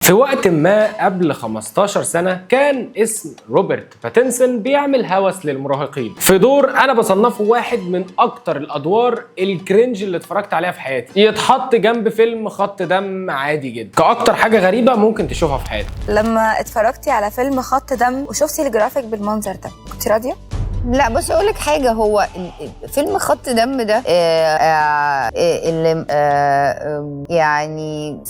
في وقت ما قبل 15 سنة كان اسم روبرت باتنسون بيعمل هوس للمراهقين في دور انا بصنفه واحد من اكتر الادوار الكرنج اللي اتفرجت عليها في حياتي، يتحط جنب فيلم خط دم عادي جدا كاكتر حاجة غريبة ممكن تشوفها في حياتك. لما اتفرجتي على فيلم خط دم وشفتي الجرافيك بالمنظر ده كنت راضية؟ لا بص اقول لك حاجه، هو فيلم خط دم ده اللي يعني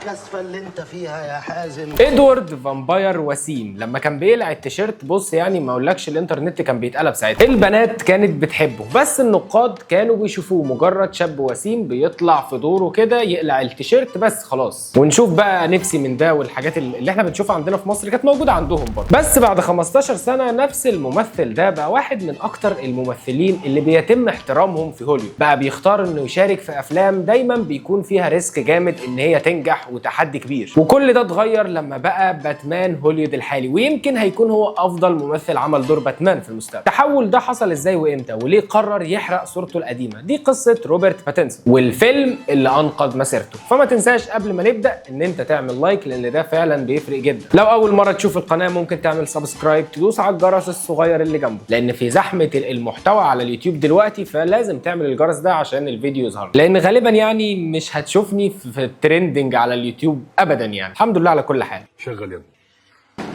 الكسفه اللي انت فيها يا حازم. ادوارد فامباير وسيم لما كان بيقلع التيشيرت، بص يعني ما اقولكش الانترنت كان بيتقلب ساعتها. البنات كانت بتحبه بس النقاد كانوا بيشوفوه مجرد شاب وسيم بيطلع في دوره كده يقلع التيشيرت بس خلاص. ونشوف بقى نفسي من ده والحاجات اللي احنا بنشوفها عندنا في مصر كانت موجوده عندهم برضه. بس بعد 15 سنه نفس الممثل ده بقى واحد من اكتر الممثلين اللي بيتم احترامهم في هوليوود، بقى بيختار انه يشارك في افلام دايما بيكون فيها ريسك جامد ان هي تنجح وتحدي كبير. وكل ده اتغير لما بقى باتمان هوليوود الحالي، ويمكن هيكون هو افضل ممثل عمل دور باتمان في المستقبل. التحول ده حصل ازاي وامتى وليه قرر يحرق صورته القديمه؟ دي قصه روبرت باتنسون والفيلم اللي انقذ مسيرته. فما تنساش قبل ما نبدا ان انت تعمل لايك لان ده فعلا بيفرق جدا. لو اول مره تشوف القناه ممكن تعمل سبسكرايب، تدوس على الجرس الصغير اللي جنبه، لان في زحمه المحتوى على اليوتيوب دلوقتي فلازم تعمل الجرس ده عشان الفيديو يظهر، لان غالبا يعني مش هتشوفني في الترندنج على اليوتيوب ابدا. يعني الحمد لله على كل حال. شغل يلا.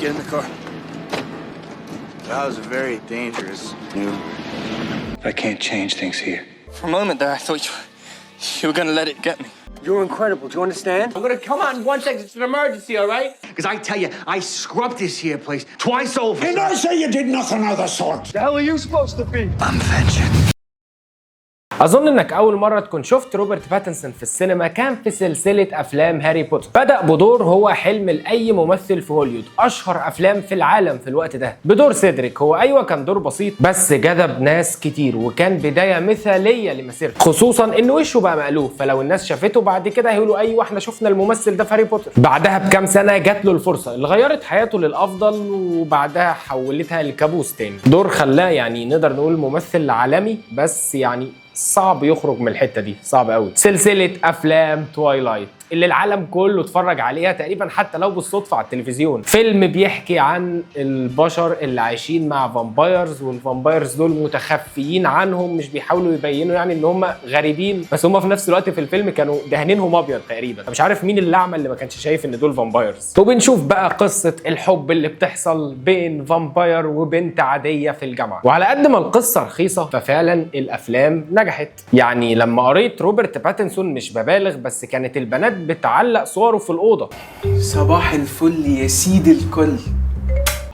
Get in the car. That was very dangerous. I can't change things here. For a moment there, I thought you were gonna let it get me. You're incredible. Do you understand? I'm gonna come on 1 second. It's an emergency, all right? Because I tell you, I scrubbed this here place twice over. And I say you did nothing of the sort. The hell are you supposed to be? I'm vengeance. اظن انك اول مره تكون شفت روبرت باتنسون في السينما كان في سلسله افلام هاري بوتر. بدا بدور هو حلم لاي ممثل في هوليوود، اشهر افلام في العالم في الوقت ده، بدور سيدريك. هو ايوه كان دور بسيط بس جذب ناس كتير وكان بدايه مثاليه لمسيرته، خصوصا ان وشه بقى مألوف، فلو الناس شافته بعد كده هيقولوا ايوه احنا شفنا الممثل ده في هاري بوتر. بعدها بكام سنه جات له الفرصه اللي غيرت حياته للافضل وبعدها حولتها لكابوس تاني. دور خلاه يعني نقدر نقول ممثل عالمي، بس يعني صعب يخرج من الحته دي، صعب قوي. سلسله افلام تويلايت اللي العالم كله اتفرج عليها تقريبا حتى لو بالصدفه على التلفزيون، فيلم بيحكي عن البشر اللي عايشين مع فامبايرز، والفامبايرز دول متخفيين عنهم، مش بيحاولوا يبينوا يعني ان هم غريبين، بس هم في نفس الوقت في الفيلم كانوا دهنينهم ابيض تقريبا. مش عارف مين الاعمى اللي ما كانش شايف ان دول فامبايرز. وبنشوف بقى قصه الحب اللي بتحصل بين فامباير وبنت عاديه في الجامعه. وعلى قد ما القصه رخيصه ففعلا الافلام نجحت. يعني لما قريت روبرت باتنسون مش ببالغ بس كانت البنات بتعلق صوره في الأوضة. صباح الفل يا سيد الكل.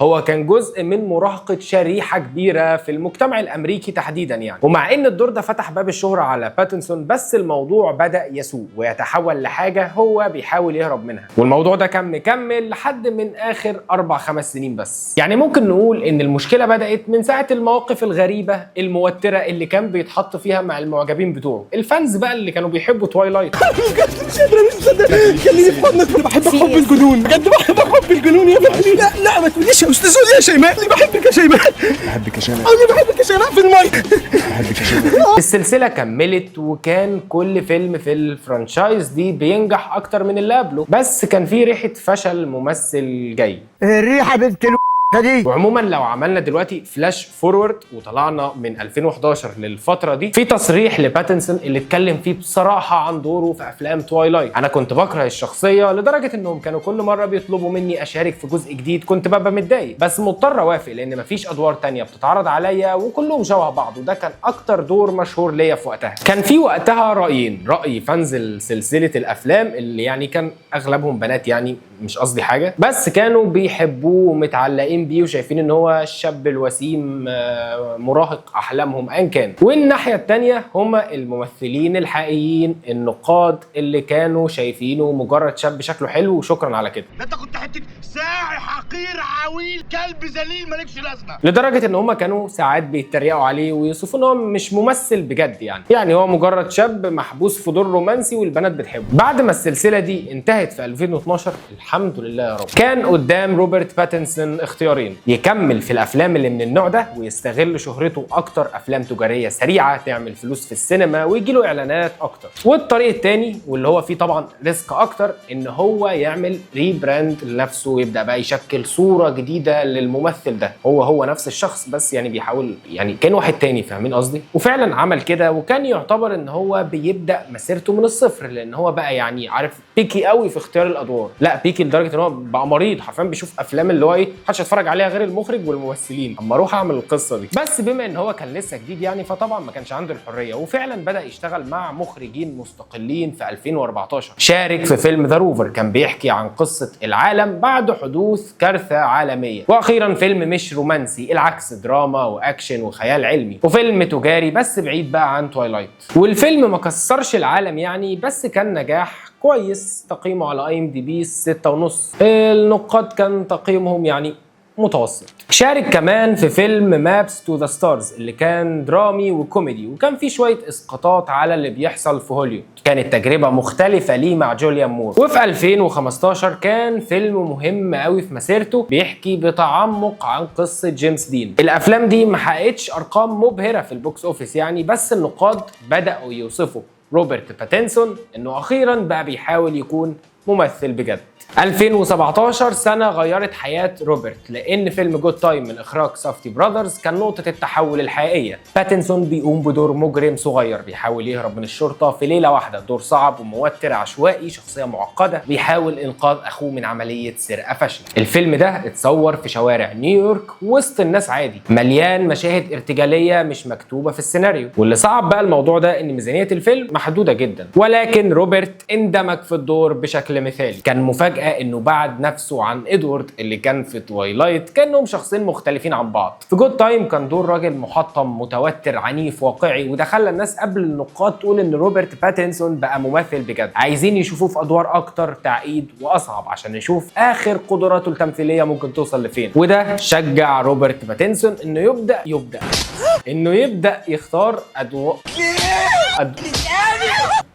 هو كان جزء من مراهقة شريحة كبيرة في المجتمع الأمريكي تحديدا يعني. ومع إن الدور ده فتح باب الشهرة على باتنسون بس الموضوع بدأ يسوء ويتحول لحاجة هو بيحاول يهرب منها، والموضوع ده كان مكمل لحد من آخر 4-5 سنين بس. يعني ممكن نقول إن المشكلة بدأت من ساعة المواقف الغريبة الموترة اللي كان بيتحط فيها مع المعجبين بتوعه، الفانز بقى اللي كانوا بيحبوا تويلايت. مش قادر خليني في حضنك، انا بحب حب الجنون بجد، بحب حب الجنون يا بنتي. لا ما تقوليش يا استاذ يا شيماء، اللي بحبك يا شيماء. بحبك يا شيماء. انا بحبك يا شيماء في المايك. بحبك يا شيماء. السلسلة كملت وكان كل فيلم في الفرانشايز دي بينجح اكتر من اللي قبله، بس كان في ريحة فشل ممثل جاي. الريحه بنت دي. وعموما لو عملنا دلوقتي فلاش فورورد وطلعنا من 2011 للفتره دي، في تصريح لباتنسون اللي اتكلم فيه بصراحه عن دوره في افلام تويلايت. انا كنت بكره الشخصيه لدرجه انهم كانوا كل مره بيطلبوا مني اشارك في جزء جديد كنت ببقى متضايق، بس مضطر اوافق لان مفيش ادوار تانية بتتعرض عليا وكلهم شبه بعض، وده كان اكتر دور مشهور ليا في وقتها. كان في وقتها رايين، راي فانز سلسله الافلام اللي يعني كان اغلبهم بنات، يعني مش قصدي حاجه، بس كانوا بيحبوه ومتعلقين بيه وشايفين ان هو الشاب الوسيم مراهق احلامهم ان كان. والناحيه الثانيه هم الممثلين الحقيقيين، النقاد اللي كانوا شايفينه مجرد شاب شكله حلو وشكرا على كده. انت كنت حته ساعه حقير عويل كلب ذليل مالكش لازمه. لدرجه ان هم كانوا ساعات بيتريقوا عليه ويوصفوا ان هو مش ممثل بجد، يعني هو مجرد شاب محبوس في دور رومانسي والبنات بتحبه. بعد ما السلسله دي انتهت في 2012 الحمد لله يا رب، كان قدام روبرت باتنسون اختيارين: يكمل في الافلام اللي من النوع ده ويستغل شهرته اكتر، افلام تجاريه سريعه تعمل فلوس في السينما ويجي له اعلانات اكتر، والطريق الثاني واللي هو فيه طبعا ريسك اكتر ان هو يعمل ريبراند لنفسه ويبدا بقى يشكل صوره جديده للممثل ده، هو نفس الشخص بس يعني بيحاول يعني كان واحد تاني، فاهمين قصدي؟ وفعلا عمل كده، وكان يعتبر ان هو بيبدا مسيرته من الصفر، لان هو بقى يعني عارف بيكي قوي في اختيار الادوار، لا بيكي لدرجه ان هو بقى مريض حرفيا، بيشوف افلام اللي هو ايه محدش يتفرج عليها غير المخرج والممثلين، اما اروح اعمل القصه دي. بس بما ان هو كان لسه جديد يعني فطبعا ما كانش عنده الحريه، وفعلا بدا يشتغل مع مخرجين مستقلين. في 2014 شارك في فيلم ذا روفر، كان بيحكي عن قصه العالم بعد حدوث كارثه عالميه. واخيرا فيلم مش رومانسي، العكس دراما واكشن وخيال علمي، وفيلم تجاري بس بعيد بقى عن تويلايت. والفيلم ما كسرش العالم يعني، بس كان نجاح كويس. تقييمه على IMDb 6.5. النقاد كان تقييمهم يعني متوسط. شارك كمان في فيلم مابس تو ذا ستارز اللي كان درامي وكوميدي، وكان فيه شويه اسقاطات على اللي بيحصل في هوليوود. كانت تجربه مختلفه ليه مع جوليان مور. وفي 2015 كان فيلم مهم قوي في مسيرته، بيحكي بتعمق عن قصه جيمس دين. الافلام دي ما حققتش ارقام مبهره في البوكس اوفيس يعني، بس النقاد بداوا يوصفوا روبرت باتنسون انه اخيرا بقى بيحاول يكون ممثل بجد. 2017 سنة غيرت حياة روبرت، لأن فيلم جود تايم من إخراج سافتي براذرز كان نقطة التحول الحقيقية. باتنسون بيقوم بدور مجرم صغير بيحاول يهرب من الشرطة في ليلة واحدة، دور صعب وموتر عشوائي، شخصية معقدة بيحاول إنقاذ أخوه من عملية سرقة فاشلة. الفيلم ده اتصور في شوارع نيويورك وسط الناس عادي، مليان مشاهد ارتجالية مش مكتوبة في السيناريو. واللي صعب بقى الموضوع ده إن ميزانية الفيلم محدودة جدا، ولكن روبرت اندمج في الدور بشكل مثالي. كان مفاجأة انه بعد نفسه عن ادوارد اللي كان في تويلايت، كانهم شخصين مختلفين عن بعض. في جود تايم كان دور راجل محطم متوتر عنيف واقعي، وده خلى الناس قبل النقاد تقول ان روبرت باتنسون بقى ممثل بجد، عايزين يشوفوه في ادوار اكتر تعقيد واصعب عشان نشوف اخر قدراته التمثيليه ممكن توصل لفين. وده شجع روبرت باتنسون انه يبدا يختار ادوار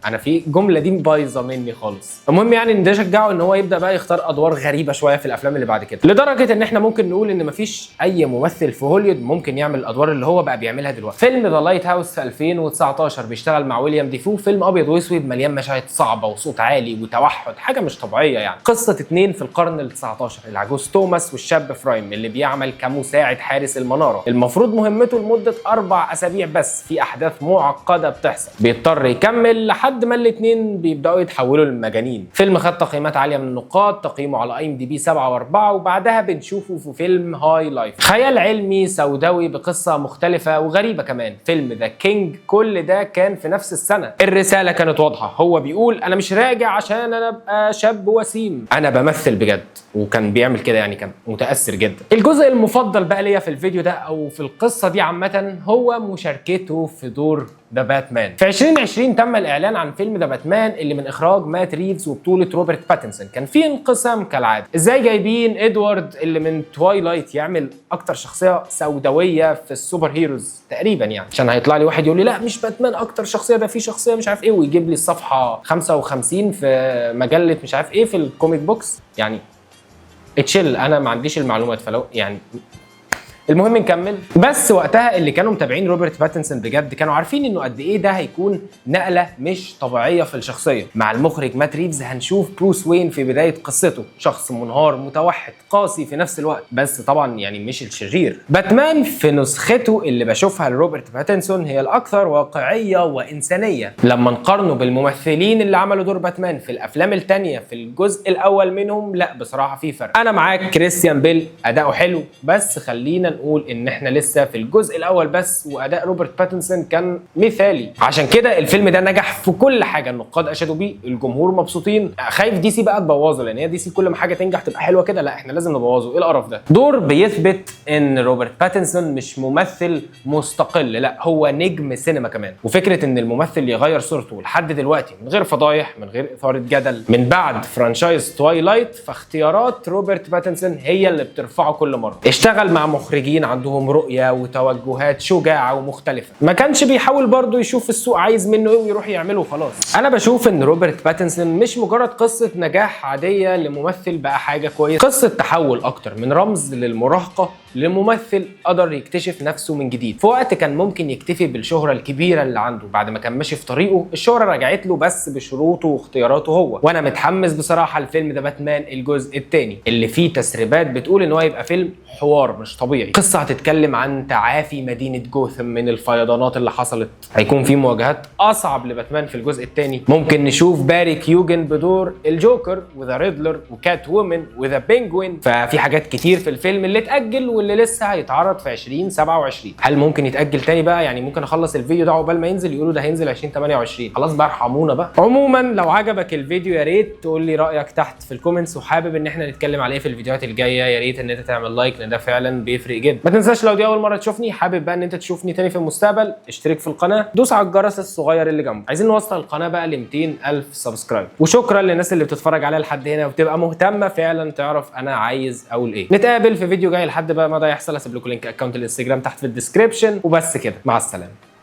انا في جمله دي بايظه مني خالص. المهم يعني ان ده شجعه ان هو يبدا بقى يختار ادوار غريبه شويه في الافلام اللي بعد كده، لدرجه ان احنا ممكن نقول ان مفيش اي ممثل في هوليوود ممكن يعمل الادوار اللي هو بقى بيعملها دلوقتي. فيلم ذا لايت هاوس في 2019 بيشتغل مع ويليام ديفو، فيلم ابيض واسود مليان مشاهد صعبه وصوت عالي وتوحد، حاجه مش طبيعيه يعني. قصه اتنين في القرن ال19، العجوز توماس والشاب فرايم اللي بيعمل كمساعد حارس المناره، المفروض مهمته لمده 4 أسابيع بس، في احداث معقده بتحصل، بيضطر يكمل لحد ما الاثنين بيبداوا يتحولوا للمجانين. فيلم خد تقييمات عاليه من النقاد، تقييمه على IMDb 7.4، وبعدها بنشوفه في فيلم هاي لايف، خيال علمي سوداوي بقصه مختلفه وغريبه كمان. فيلم ذا كينج، كل ده كان في نفس السنه. الرساله كانت واضحه، هو بيقول انا مش راجع عشان انا ابقى شاب وسيم، انا بمثل بجد، وكان بيعمل كده يعني، كان متاثر جدا. الجزء المفضل بقى ليا في الفيديو ده او في القصه دي عامه هو مشاركته في دور ذا باتمان. في 2020 تم الاعلان عن فيلم ذا باتمان اللي من اخراج مات ريفز وبطوله روبرت باتنسون. كان في انقسام كالعاده، ازاي جايبين ادوارد اللي من تويلايت يعمل اكتر شخصيه سوداويه في السوبر هيروز تقريبا يعني، عشان هيطلع لي واحد يقول لي لا مش باتمان اكتر شخصيه، ده في شخصيه مش عارف ايه، ويجيب لي الصفحه 55 في مجله مش عارف ايه في الكوميك بوكس يعني. اتشيل، انا ما عنديش المعلومات، فلو يعني المهم نكمل. بس وقتها اللي كانوا متابعين روبرت باتنسون بجد كانوا عارفين انه قد ايه ده هيكون نقله مش طبيعيه في الشخصيه. مع المخرج مات ريفز هنشوف بروس وين في بدايه قصته، شخص منهار متوحد قاسي في نفس الوقت، بس طبعا يعني مش الشرير. باتمان في نسخته اللي بشوفها لروبرت باتنسون هي الاكثر واقعيه وانسانيه لما نقارنه بالممثلين اللي عملوا دور باتمان في الافلام الثانيه في الجزء الاول منهم. لا بصراحه في فرق. انا معاك كريستيان بيل اداؤه حلو، بس خلينا نقول ان احنا لسه في الجزء الاول بس، واداء روبرت باتنسون كان مثالي. عشان كده الفيلم ده نجح في كل حاجه، النقاد اشادوا بيه، الجمهور مبسوطين. خايف دي سي بقى تبوظه، لان هي دي سي كل ما حاجه تنجح تبقى حلوه كده، لا احنا لازم نبوظه. ايه القرف ده؟ دور بيثبت ان روبرت باتنسون مش ممثل مستقل، لا هو نجم سينما كمان. وفكره ان الممثل يغير صورته لحد دلوقتي من غير فضايح، من غير اثاره جدل، من بعد فرانشايز توايلايت، فاختيارات روبرت باتنسون هي اللي بترفعه كل مره. اشتغل مع مخرجين عندهم رؤيه وتوجهات شجاعه ومختلفه، ما كانش بيحاول برضه يشوف السوق عايز منه ايه ويروح يعمله وخلاص. انا بشوف ان روبرت باتنسون مش مجرد قصه نجاح عاديه لممثل بقى حاجه كويسه، قصه تحول اكتر من رمز للمراهقه لممثل قدر يكتشف نفسه من جديد في وقت كان ممكن يكتفي بالشهره الكبيره اللي عنده. بعد ما كان ماشي في طريقه الشهره رجعت له بس بشروطه واختياراته هو. وانا متحمس بصراحه الفيلم ده باتمان الجزء الثاني اللي فيه تسريبات بتقول ان هو هيبقى فيلم حوار مش طبيعي. قصه هتتكلم عن تعافي مدينه جوثم من الفيضانات اللي حصلت. هيكون في مواجهات اصعب لباتمان في الجزء الثاني. ممكن نشوف باري كيوجن بدور الجوكر وذا ريدلر وكات وومن وذا بينجوين. ففي حاجات كتير في الفيلم اللي اتاجل واللي لسه هيتعرض في 2027. هل ممكن يتاجل تاني بقى؟ يعني ممكن اخلص الفيديو ده عقبال ما ينزل يقولوا ده هينزل 2028. خلاص بقى ارحمونا بقى. عموما لو عجبك الفيديو يا ريت تقول لي رايك تحت في الكومنتس، وحابب ان احنا نتكلم عليه في الفيديوهات الجايه يا ريت ان انت تعمل لايك، لان ده فعلا بيفرق جدا. ما تنساش لو دي اول مره تشوفني، حابب بقى ان انت تشوفني تاني في المستقبل، اشترك في القناه، دوس على الجرس الصغير اللي جنبه. عايزين نوصل القناه بقى ل 200,000 سبسكرايب. وشكرا للناس اللي بتتفرج عليها لحد هنا وبتبقى مهتمه فعلا تعرف انا عايز اقول ايه. نتقابل في فيديو جاي. لحد بقى ما ده يحصل هسيب لكم لينك اكونت الانستجرام تحت في الديسكريبشن. وبس كده، مع السلامه.